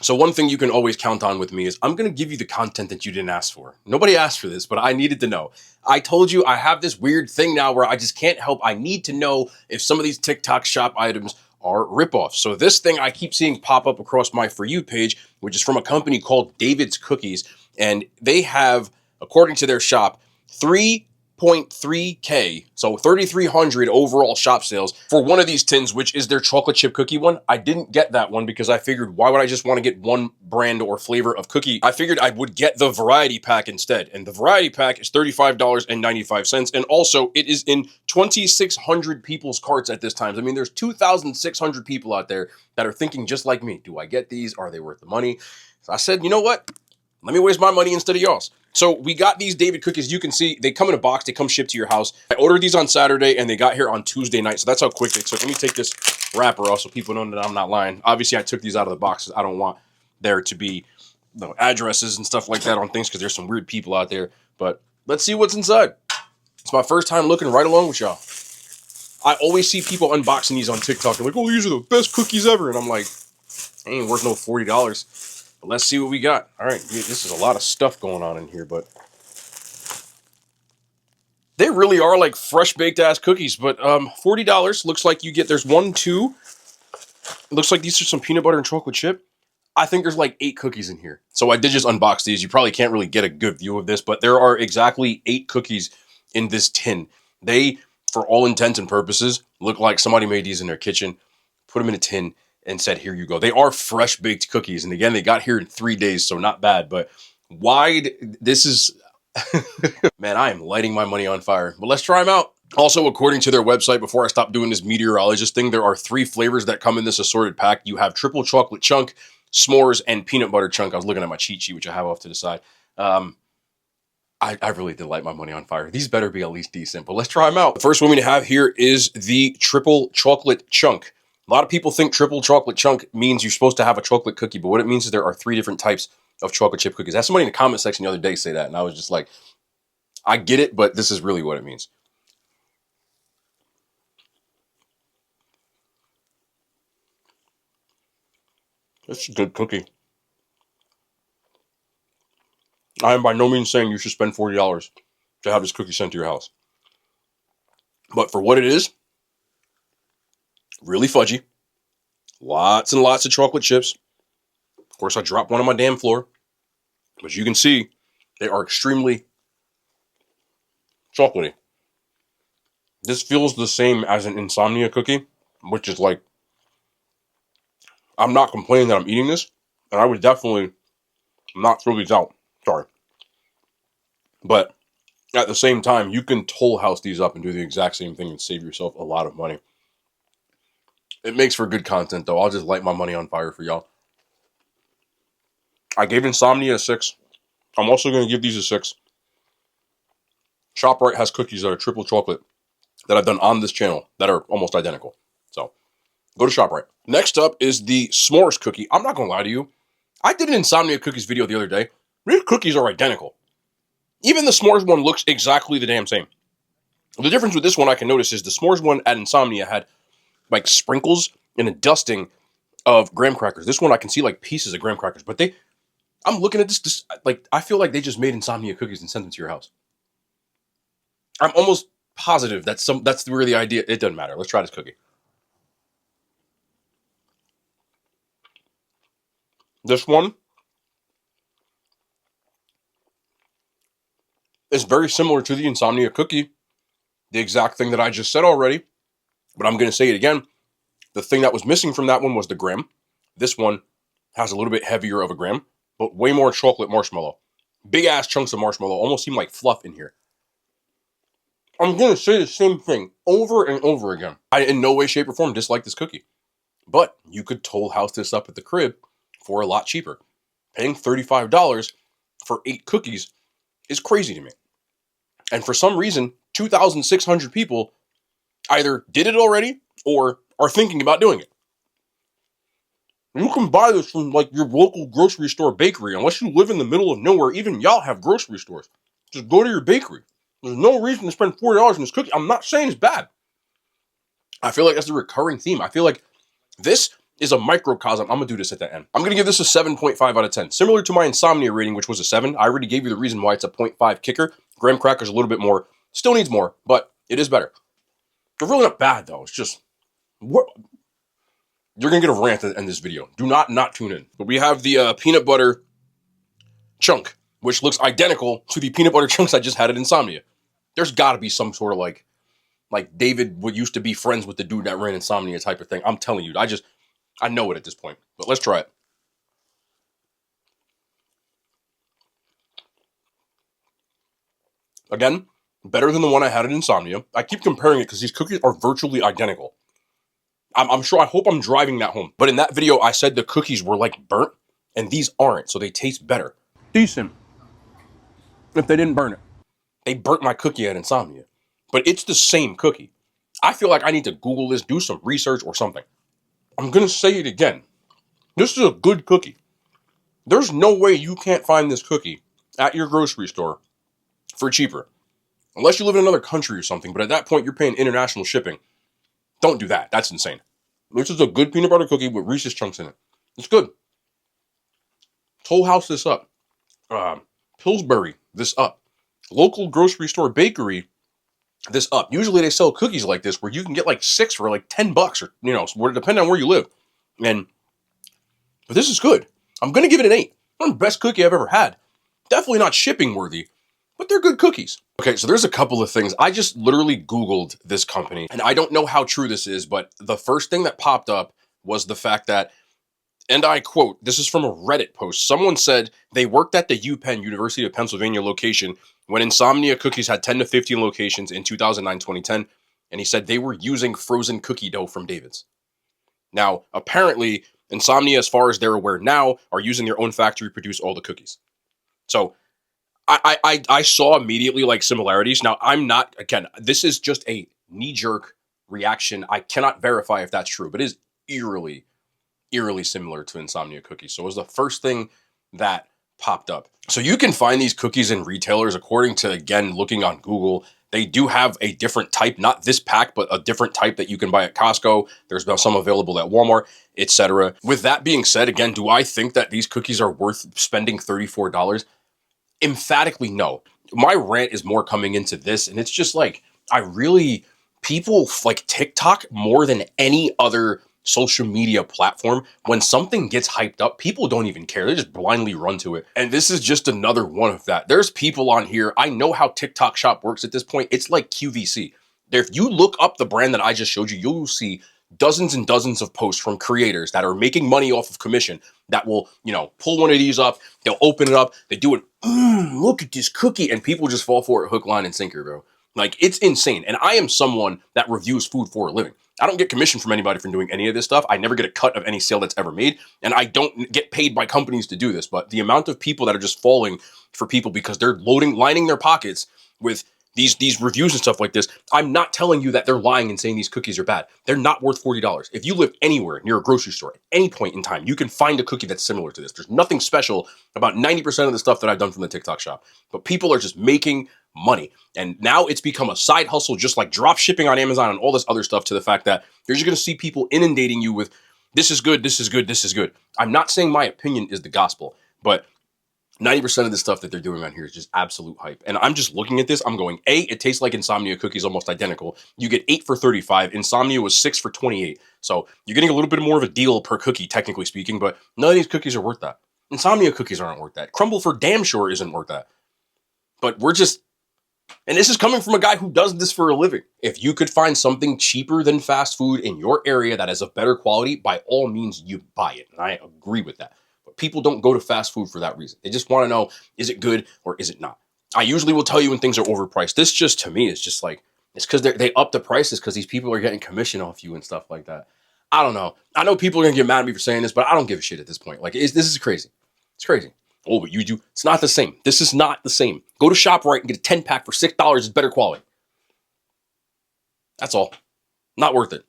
So one thing you can always count on with me is I'm going to give you the content that you didn't ask for. Nobody asked for this, but I needed to know. I told you I have this weird thing now where I just can't help. I need to know if some of these TikTok shop items are ripoffs. So this thing I keep seeing pop up across my For You page, which is from a company called David's Cookies. And they have, according to their shop, 3.3K, so 3,300 overall shop sales for one of these tins, which is their chocolate chip cookie one. I didn't get that one because I figured, why would I just want to get one brand or flavor of cookie? I figured I would get the variety pack instead. And the variety pack is $35.95. And also, it is in 2,600 people's carts at this time. I mean, there's 2,600 people out there that are thinking just like me. Do I get these? Are they worth the money? So I said, you know what? Let me waste my money instead of y'all's. So we got these David cookies. You can see they come in a box. They come shipped to your house. I ordered these on Saturday, and they got here on Tuesday night. So that's how quick they took. Let me take this wrapper off so people know that I'm not lying. Obviously, I took these out of the boxes. I don't want there to be addresses and stuff like that on things because there's some weird people out there. But let's see what's inside. It's my first time looking right along with y'all. I always see people unboxing these on TikTok. They're like, oh, these are the best cookies ever. And I'm like, ain't worth no $40. But let's see what we got. All right, this is a lot of stuff going on in here, but they really are like fresh baked ass cookies. But $40 looks like you get. There's 1, 2. It looks like these are some peanut butter and chocolate chip. I think there's like 8 cookies in here. So I did just unbox these. You probably can't really get a good view of this, but there are exactly 8 cookies in this tin. They, for all intents and purposes, look like somebody made these in their kitchen, put them in a tin, and said, here you go. They are fresh baked cookies. And again, they got here in 3 days, so not bad. But this is, man, I am lighting my money on fire. But let's try them out. Also, according to their website, before I stop doing this meteorologist thing, there are 3 flavors that come in this assorted pack. You have triple chocolate chunk, s'mores, and peanut butter chunk. I was looking at my cheat sheet, which I have off to the side. I really did light my money on fire. These better be at least decent, but let's try them out. The first one we have here is the triple chocolate chunk. A lot of people think triple chocolate chunk means you're supposed to have a chocolate cookie, but what it means is there are 3 different types of chocolate chip cookies. I had somebody in the comment section the other day say that, and I was just like, I get it, but this is really what it means. It's a good cookie. I am by no means saying you should spend $40 to have this cookie sent to your house. But for what it is, really fudgy. Lots and lots of chocolate chips. Of course, I dropped one on my damn floor. But you can see, they are extremely chocolatey. This feels the same as an insomnia cookie, which is like, I'm not complaining that I'm eating this, and I would definitely not throw these out. Sorry. But at the same time, you can Toll House these up and do the exact same thing and save yourself a lot of money. It makes for good content, though. I'll just light my money on fire for y'all. I gave Insomnia a 6. I'm also going to give these a 6. ShopRite has cookies that are triple chocolate that I've done on this channel that are almost identical. So, go to ShopRite. Next up is the s'mores cookie. I'm not going to lie to you. I did an Insomnia cookies video the other day. These cookies are identical. Even the s'mores one looks exactly the damn same. The difference with this one I can notice is the s'mores one at Insomnia had like sprinkles and a dusting of graham crackers. This one I can see like pieces of graham crackers. But I'm looking at this like, I feel like they just made Insomnia cookies and sent them to your house. I'm almost positive that's where the idea, it doesn't matter. Let's try this cookie. This one is very similar to the Insomnia cookie. The exact thing that I just said already, but I'm going to say it again. The thing that was missing from that one was the graham. This one has a little bit heavier of a graham, but way more chocolate marshmallow. Big ass chunks of marshmallow, almost seem like fluff in here. I'm going to say the same thing over and over again. I in no way, shape, or form dislike this cookie. But you could Toll House this up at the crib for a lot cheaper. Paying $35 for 8 cookies is crazy to me. And for some reason, 2,600 people either did it already or are thinking about doing it. You can buy this from like your local grocery store bakery. Unless you live in the middle of nowhere, even y'all have grocery stores. Just go to your bakery. There's no reason to spend $40 on this cookie. I'm not saying it's bad. I feel like that's a recurring theme. I feel like this is a microcosm. I'm going to do this at the end. I'm going to give this a 7.5 out of 10. Similar to my Insomnia rating, which was a 7. I already gave you the reason why it's a 0.5 kicker. Graham crackers a little bit more. Still needs more, but it is better. They're really not bad, though. It's just, what? You're going to get a rant at the end of this video. Do not tune in. But we have the peanut butter chunk, which looks identical to the peanut butter chunks I just had at Insomnia. There's got to be some sort of like David would used to be friends with the dude that ran Insomnia type of thing. I'm telling you, I know it at this point. But let's try it. Again, better than the one I had at Insomnia. I keep comparing it because these cookies are virtually identical. I'm sure, I hope I'm driving that home. But in that video, I said the cookies were like burnt, and these aren't, so they taste better. Decent. If they didn't burn it. They burnt my cookie at Insomnia. But it's the same cookie. I feel like I need to Google this, do some research or something. I'm going to say it again. This is a good cookie. There's no way you can't find this cookie at your grocery store for cheaper. Unless you live in another country or something, but at that point you're paying international shipping. Don't do that. That's insane. This is a good peanut butter cookie with Reese's chunks in it. It's good. Toll House this up. Pillsbury this up. Local grocery store bakery this up. Usually they sell cookies like this where you can get like 6 for like $10 or, you know, depending on where you live. But this is good. I'm going to give it an 8. One of the best cookie I've ever had. Definitely not shipping worthy, but they're good cookies. Okay, so there's a couple of things. I just literally Googled this company, and I don't know how true this is, but the first thing that popped up was the fact that, and I quote, this is from a Reddit post. Someone said they worked at the UPenn, University of Pennsylvania location when Insomnia Cookies had 10 to 15 locations in 2009, 2010, and he said they were using frozen cookie dough from David's. Now, apparently, Insomnia, as far as they're aware now, are using their own factory to produce all the cookies. So I saw immediately like similarities. Now, I'm not, again, this is just a knee-jerk reaction. I cannot verify if that's true, but it is eerily similar to Insomnia cookies. So it was the first thing that popped up. So you can find these cookies in retailers according to, again, looking on Google. They do have a different type, not this pack, but a different type that you can buy at Costco. There's some available at Walmart, etc. With that being said, again, do I think that these cookies are worth spending $34? Emphatically no. My rant is more coming into this, and it's just like, people like TikTok more than any other social media platform. When something gets hyped up, people don't even care. They just blindly run to it. And this is just another one of that. There's people on here. I know how TikTok Shop works at this point. It's like QVC. If you look up the brand that I just showed you, you'll see dozens and dozens of posts from creators that are making money off of commission that will, pull one of these up, they'll open it up, they do it, look at this cookie, and people just fall for it hook, line, and sinker, bro. Like, it's insane. And I am someone that reviews food for a living. I don't get commission from anybody from doing any of this stuff. I never get a cut of any sale that's ever made, and I don't get paid by companies to do this. But the amount of people that are just falling for people because they're lining their pockets with these reviews and stuff like this, I'm not telling you that they're lying and saying these cookies are bad. They're not worth $40. If you live anywhere near a grocery store at any point in time, you can find a cookie that's similar to this. There's nothing special about 90% of the stuff that I've done from the TikTok shop, but people are just making money. And now it's become a side hustle, just like drop shipping on Amazon and all this other stuff, to the fact that you're just going to see people inundating you with, this is good, this is good, this is good. I'm not saying my opinion is the gospel, but 90% of the stuff that they're doing on here is just absolute hype. And I'm just looking at this, I'm going, A, it tastes like Insomnia cookies, almost identical. You get 8 for $35. Insomnia was 6 for $28. So you're getting a little bit more of a deal per cookie, technically speaking, but none of these cookies are worth that. Insomnia cookies aren't worth that. Crumble for damn sure isn't worth that. But and this is coming from a guy who does this for a living. If you could find something cheaper than fast food in your area that is of better quality, by all means, you buy it. And I agree with that. But people don't go to fast food for that reason. They just want to know, is it good or is it not? I usually will tell you when things are overpriced. This just, to me, is just like, it's because they up the prices because these people are getting commission off you and stuff like that. I don't know. I know people are going to get mad at me for saying this, but I don't give a shit at this point. Like, this is crazy. It's crazy. Oh, but you do. It's not the same. This is not the same. Go to ShopRite and get a 10-pack for $6. It's better quality. That's all. Not worth it.